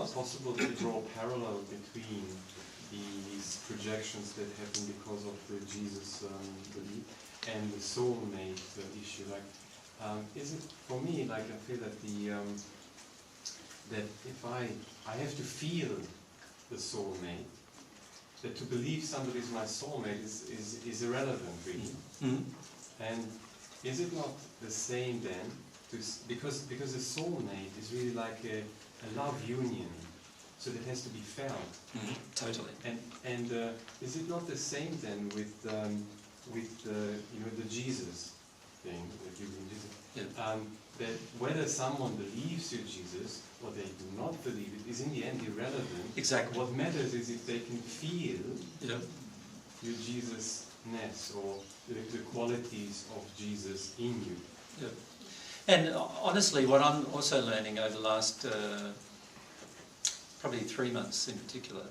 not possible to draw a parallel between these projections that happen because of the Jesus belief and the soulmate issue? Like, is it for me like I feel that that if I have to feel the soulmate, that to believe somebody is my soulmate is irrelevant really. Mm. And is it not the same then? Because the soulmate is really like a love union, so that has to be felt. Mm. Totally. And is it not the same then with the Jesus thing that you believe? Yeah. That whether someone believes in Jesus or they do not believe it is in the end irrelevant. Exactly. What matters is if they can feel Yeah. your Jesus-ness or the qualities of Jesus in you. Yeah. And honestly, what I'm also learning over the last probably 3 months in particular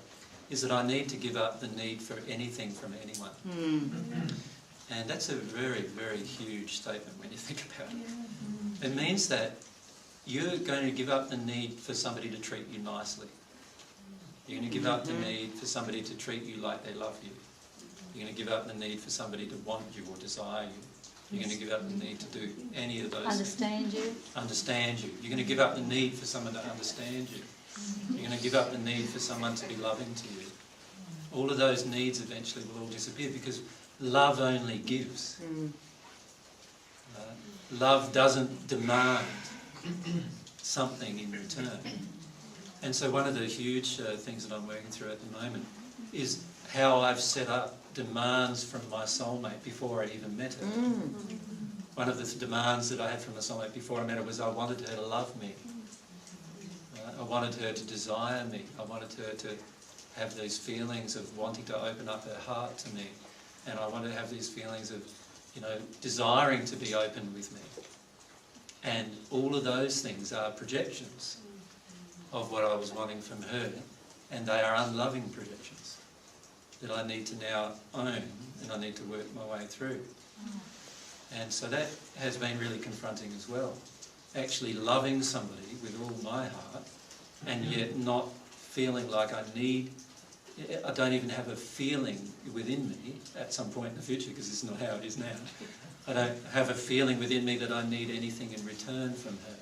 is that I need to give up the need for anything from anyone. And that's a very, very huge statement when you think about it. It means that you're going to give up the need for somebody to treat you nicely. You're going to give up the need for somebody to treat you like they love you. You're going to give up the need for somebody to want you or desire you. You're going to give up the need to do any of those Understand things. you. Understand you. You're going to give up the need for someone to understand you. You're going to give up the need for someone to be loving to you. All of those needs eventually will all disappear because love only gives. Love doesn't demand something in return. And so one of the huge things that I'm working through at the moment is how I've set up demands from my soulmate before I even met her. One of the demands that I had from the soulmate before I met her was I wanted her to love me. I wanted her to desire me. I wanted her to have these feelings of wanting to open up her heart to me. And I wanted to have these feelings of, desiring to be open with me. And all of those things are projections of what I was wanting from her. And they are unloving projections that I need to now own and I need to work my way through. And so that has been really confronting as well. Actually loving somebody with all my heart and yet not feeling like I don't even have a feeling within me at some point in the future, because it's not how it is now. I don't have a feeling within me that I need anything in return from her.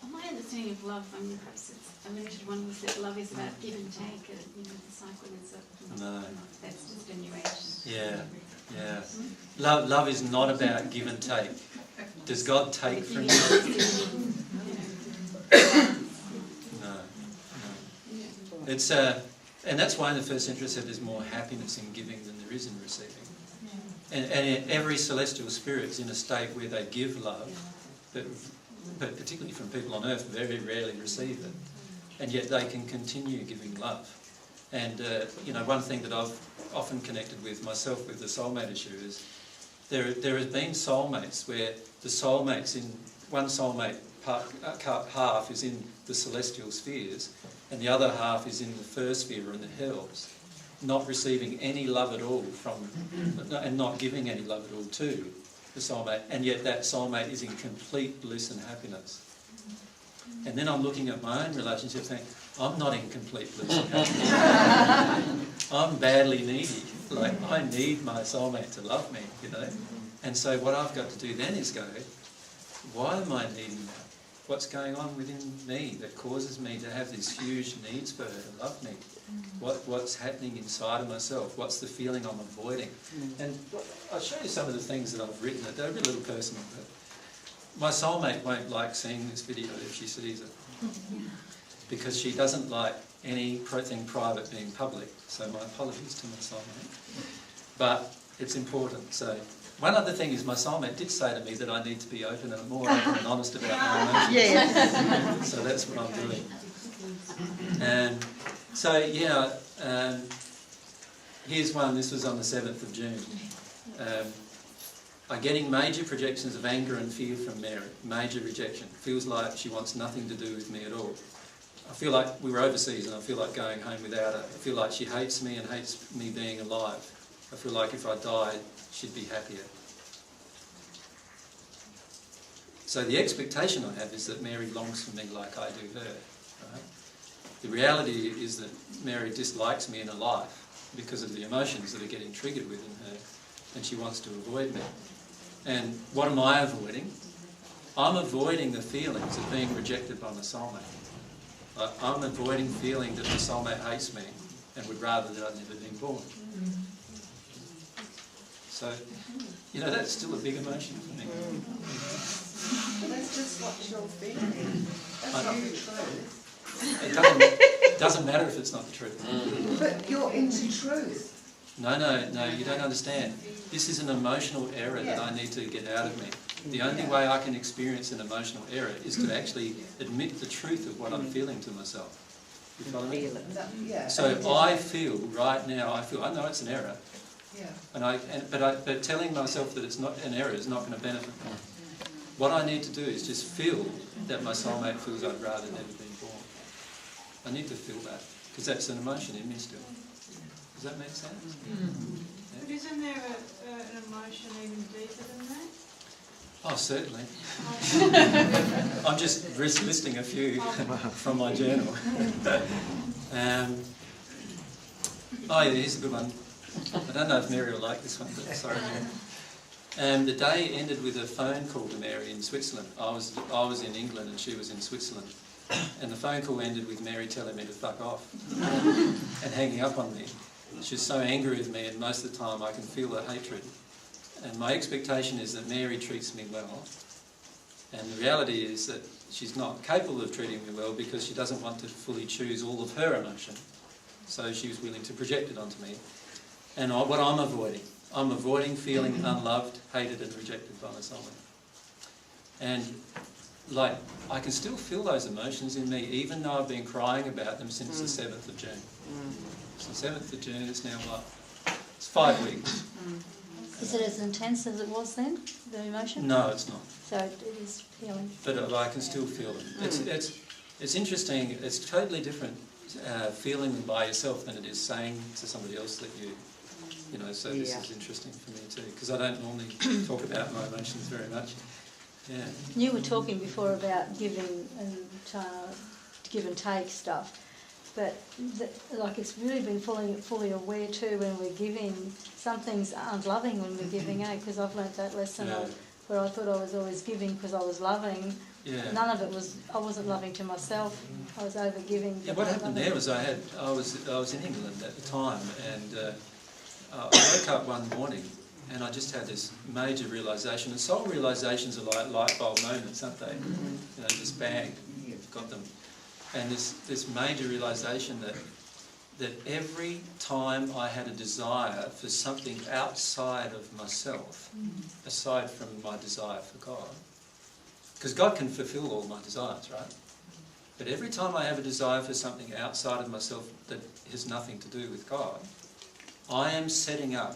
Well, my understanding of love, perhaps it's a limited one, was that love is about give and take. The cycle is that's just a new age. Yeah. Love is not about give and take. Does God take from you? No. It's and that's why in the first century I said there's more happiness in giving than there is in receiving. And every celestial spirit is in a state where they give love, but particularly from people on earth, very rarely receive it. And yet they can continue giving love. And one thing that I've often connected with myself with the soulmate issue is there has been soulmates where the soulmates in one soulmate half is in the celestial spheres and the other half is in the first sphere or in the hells, not receiving any love at all and not giving any love at all to the soulmate, and yet that soulmate is in complete bliss and happiness. And then I'm looking at my own relationship saying, I'm not in complete bliss and happiness. I'm badly needy. Like, I need my soulmate to love me, And so what I've got to do then is go, why am I needing that? What's going on within me that causes me to have these huge needs for her to love me? What's happening inside of myself? What's the feeling I'm avoiding? And I'll show you some of the things that I've written. They're a little personal, but my soulmate won't like seeing this video if she sees it, because she doesn't like anything private being public. So my apologies to my soulmate. But it's important. So one other thing is my soulmate did say to me that I need to be open and more open and honest about my emotions. Yes. So that's what I'm doing. And so, here's one. This was on the 7th of June. I'm getting major projections of anger and fear from Mary. Major rejection. Feels like she wants nothing to do with me at all. I feel like we were overseas and I feel like going home without her. I feel like she hates me and hates me being alive. I feel like if I died, she'd be happier. So the expectation I have is that Mary longs for me like I do her. Right? The reality is that Mary dislikes me in her life because of the emotions that are getting triggered within her, and she wants to avoid me. And what am I avoiding? I'm avoiding the feelings of being rejected by my soulmate. I'm avoiding feeling that my soulmate hates me and would rather that I'd never been born. So, that's still a big emotion for me. But that's just what you're feeling. That's not the truth. It doesn't matter if it's not the truth. But you're into truth. No, you don't understand. This is an emotional error that I need to get out of me. The only way I can experience an emotional error is to actually admit the truth of what I'm feeling to myself. You follow me? Yeah. So I feel right now, I know it's an error. Yeah. But telling myself that it's not an error is not going to benefit me. What I need to do is just feel that my soulmate feels I'd rather never been born. I need to feel that, because that's an emotion in me still. Does that make sense? But isn't there an emotion even deeper than that? Oh, certainly. I'm just listing a few from my journal. Here's a good one. I don't know if Mary will like this one, but sorry, Mary. The day ended with a phone call to Mary in Switzerland. I was in England and she was in Switzerland. And the phone call ended with Mary telling me to fuck off and hanging up on me. She was so angry with me, and most of the time I can feel her hatred. And my expectation is that Mary treats me well. And the reality is that she's not capable of treating me well because she doesn't want to fully choose all of her emotion. So she was willing to project it onto me. And what I'm avoiding feeling unloved, hated and rejected by my soulmate. And I can still feel those emotions in me, even though I've been crying about them since the 7th of June. So 7th of June is now what? It's 5 weeks. Is it as intense as it was then, the emotion? No, it's not. So it is healing. But I can still feel them. It's interesting. It's totally different feeling them by yourself than it is saying to somebody else that so this is interesting for me too, because I don't normally talk about my emotions very much. Yeah. You were talking before about giving and give and take stuff, but it's really been fully aware too when we're giving. Some things aren't loving when we're giving, because I've learnt that lesson where I thought I was always giving because I was loving. Yeah. None of it was. I wasn't loving to myself. I was over giving. Yeah. What happened there was I was in England at the time, and I woke up one morning and I just had this major realisation. And soul realisations are like light bulb moments, aren't they? Just bang, you've got them. And this major realisation that every time I had a desire for something outside of myself, aside from my desire for God, because God can fulfil all my desires, right? But every time I have a desire for something outside of myself that has nothing to do with God, I am setting up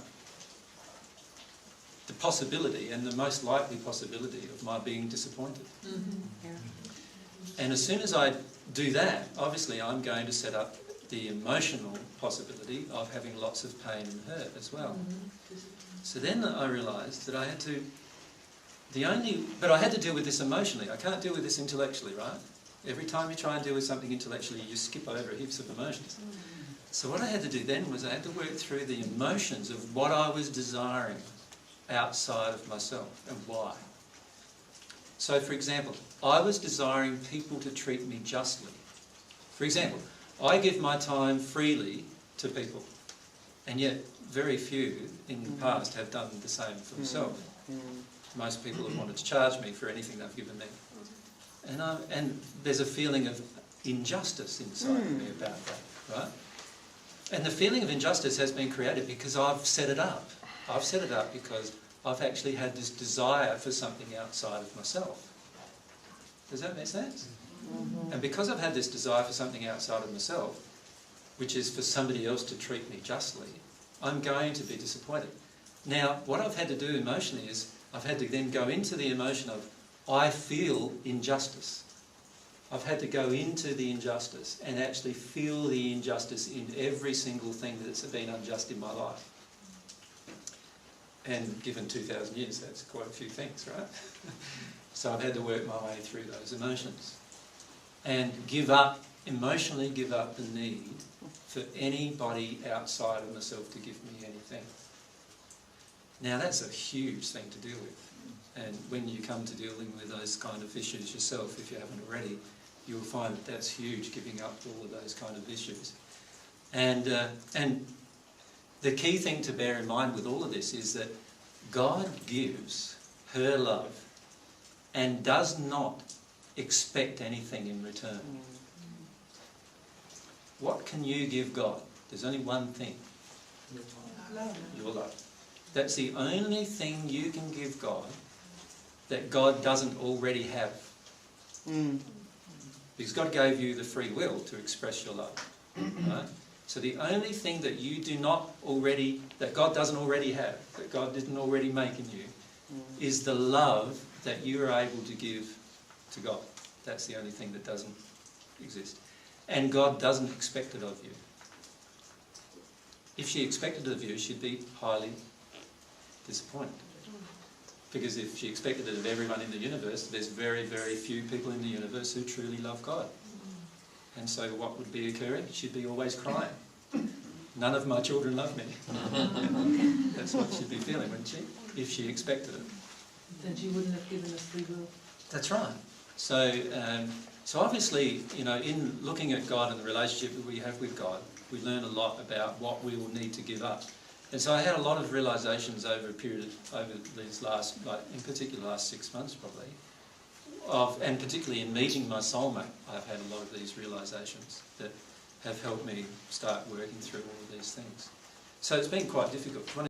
the possibility, and the most likely possibility, of my being disappointed. And as soon as I do that, obviously I'm going to set up the emotional possibility of having lots of pain and hurt as well. So then I realised that I had to deal with this emotionally. I can't deal with this intellectually, right? Every time you try and deal with something intellectually, you skip over heaps of emotions. So what I had to do then was I had to work through the emotions of what I was desiring outside of myself and why. So for example, I was desiring people to treat me justly. For example, I give my time freely to people, and yet very few in the past have done the same for themselves. Most people have wanted to charge me for anything they've given me. And there's a feeling of injustice inside of me about that, right? And the feeling of injustice has been created because I've set it up. I've set it up because I've actually had this desire for something outside of myself. Does that make sense? And because I've had this desire for something outside of myself, which is for somebody else to treat me justly, I'm going to be disappointed. Now, what I've had to do emotionally is I've had to then go into the emotion of I feel injustice. I've had to go into the injustice and actually feel the injustice in every single thing that's been unjust in my life. And given 2,000 years, that's quite a few things, right? So I've had to work my way through those emotions and give up emotionally give up the need for anybody outside of myself to give me anything. Now that's a huge thing to deal with. And when you come to dealing with those kind of issues yourself, if you haven't already, you'll find that that's huge, giving up all of those kind of issues. And the key thing to bear in mind with all of this is that God gives her love and does not expect anything in return. What can you give God? There's only one thing. Your love. That's the only thing you can give God that God doesn't already have. Because God gave you the free will to express your love. Right? So the only thing that you do not already, that God doesn't already have, that God didn't already make in you, is the love that you are able to give to God. That's the only thing that doesn't exist. And God doesn't expect it of you. If she expected it of you, she'd be highly disappointed. Because if she expected it of everyone in the universe, there's very, very few people in the universe who truly love God. And so what would be occurring? She'd be always crying. None of my children love me. That's what she'd be feeling, wouldn't she? If she expected it. Then she wouldn't have given us free will. That's right. So, so obviously, you know, in looking at God and the relationship that we have with God, we learn a lot about what we will need to give up. And so I had a lot of realizations over a period over these last, like in particular, last 6 months probably, and particularly in meeting my soulmate, I've had a lot of these realizations that have helped me start working through all of these things. So it's been quite difficult.